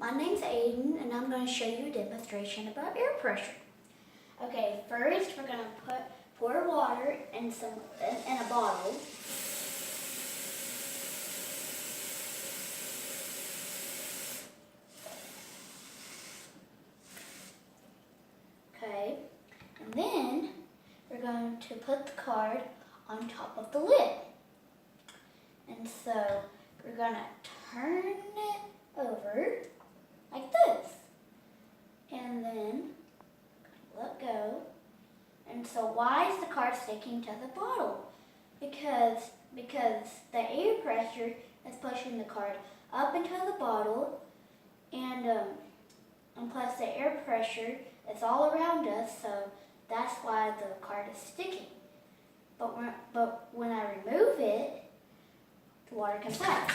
My name's Aiden, and I'm going to show you a demonstration about air pressure. Okay, first we're going to pour water in a bottle. Okay, and then we're going to put the card on top of the lid. And so we're going to turn it over like this. And then let go. And so why is the card sticking to the bottle? Because the air pressure is pushing the card up into the bottle, and plus the air pressure is all around us, so that's why the card is sticking. But when I remove it, the water comes out.